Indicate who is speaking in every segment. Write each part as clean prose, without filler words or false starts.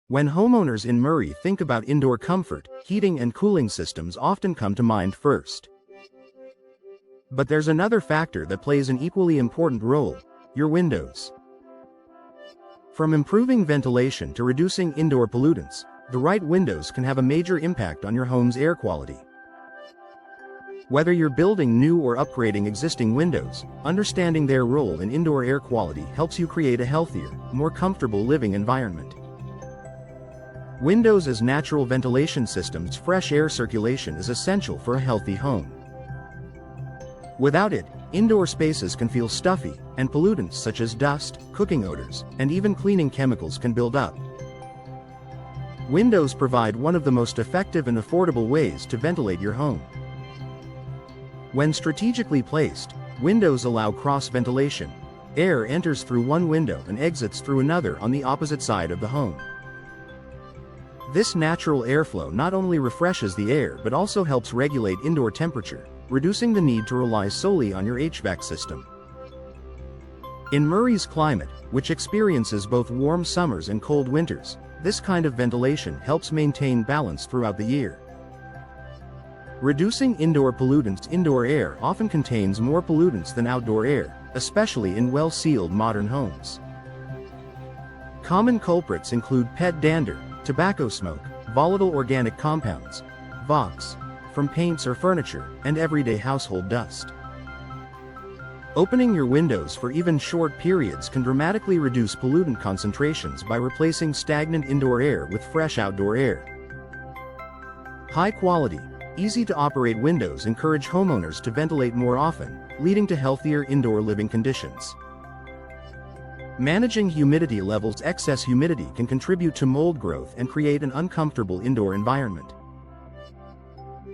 Speaker 1: When homeowners in Murray think about indoor comfort, heating and cooling systems often come to mind first. But there's another factor that plays an equally important role: your windows. From improving ventilation to reducing indoor pollutants, the right windows can have a major impact on your home's air quality. Whether you're building new or upgrading existing windows, understanding their role in indoor air quality helps you create a healthier, more comfortable living environment. Windows as natural ventilation systems. Fresh air circulation is essential for a healthy home. Without it, indoor spaces can feel stuffy, and pollutants such as dust, cooking odors, and even cleaning chemicals can build up. Windows provide one of the most effective and affordable ways to ventilate your home. When strategically placed, windows allow cross-ventilation. Air enters through one window and exits through another on the opposite side of the home. This natural airflow not only refreshes the air but also helps regulate indoor temperature, reducing the need to rely solely on your HVAC system. In Murray's climate, which experiences both warm summers and cold winters, this kind of ventilation helps maintain balance throughout the year. Reducing indoor pollutants. Indoor air often contains more pollutants than outdoor air, especially in well-sealed modern homes. Common culprits include pet dander, tobacco smoke, volatile organic compounds, VOCs, from paints or furniture, and everyday household dust. Opening your windows for even short periods can dramatically reduce pollutant concentrations by replacing stagnant indoor air with fresh outdoor air. High-quality, easy-to-operate windows encourage homeowners to ventilate more often, leading to healthier indoor living conditions. Managing humidity levels. Excess humidity can contribute to mold growth and create an uncomfortable indoor environment.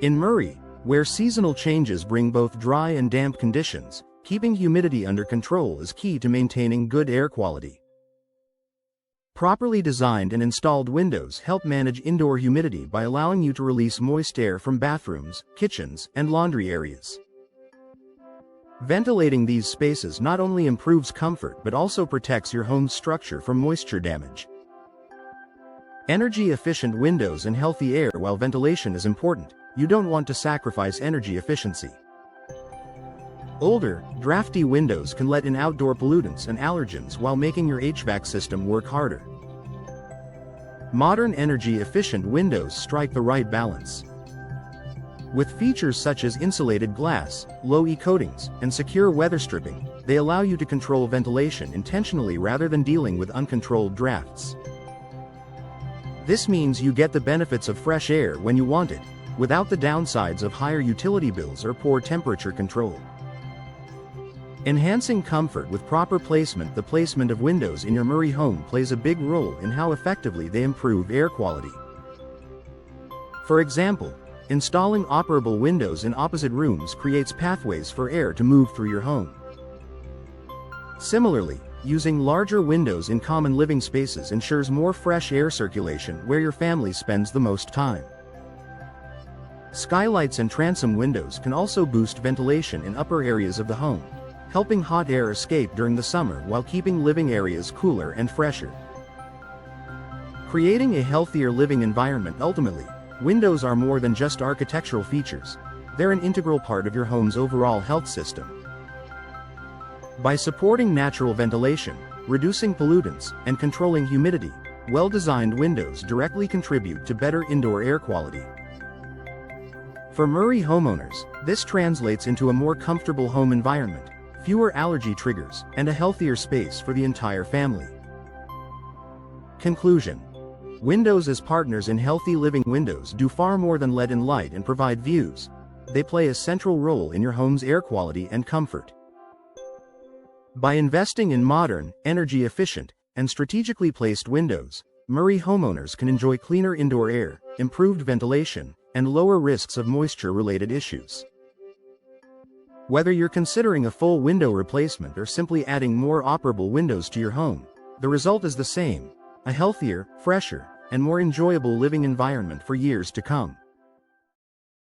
Speaker 1: In Murray, where seasonal changes bring both dry and damp conditions, keeping humidity under control is key to maintaining good air quality. Properly designed and installed windows help manage indoor humidity by allowing you to release moist air from bathrooms, kitchens, and laundry areas. Ventilating these spaces not only improves comfort but also protects your home's structure from moisture damage. Energy-efficient windows and healthy air. While ventilation is important, you don't want to sacrifice energy efficiency. Older, drafty windows can let in outdoor pollutants and allergens while making your HVAC system work harder. Modern energy-efficient windows strike the right balance. With features such as insulated glass, low-E coatings, and secure weather stripping, they allow you to control ventilation intentionally rather than dealing with uncontrolled drafts. This means you get the benefits of fresh air when you want it, without the downsides of higher utility bills or poor temperature control. Enhancing comfort with proper placement. The placement of windows in your Murray home plays a big role in how effectively they improve air quality. For example, installing operable windows in opposite rooms creates pathways for air to move through your home. Similarly, using larger windows in common living spaces ensures more fresh air circulation where your family spends the most time. Skylights and transom windows can also boost ventilation in upper areas of the home, helping hot air escape during the summer while keeping living areas cooler and fresher. Creating a healthier living environment. Ultimately, windows are more than just architectural features. They're an integral part of your home's overall health system. By supporting natural ventilation, reducing pollutants, and controlling humidity, well-designed windows directly contribute to better indoor air quality. For Murray homeowners, this translates into a more comfortable home environment, fewer allergy triggers, and a healthier space for the entire family. Conclusion: windows as partners in healthy living. Windows do far more than let in light and provide views. They play a central role in your home's air quality and comfort. By investing in modern, energy-efficient, and strategically placed windows, Murray homeowners can enjoy cleaner indoor air, improved ventilation, and lower risks of moisture-related issues. Whether you're considering a full window replacement or simply adding more operable windows to your home, the result is the same: a healthier, fresher, and more enjoyable living environment for years to come.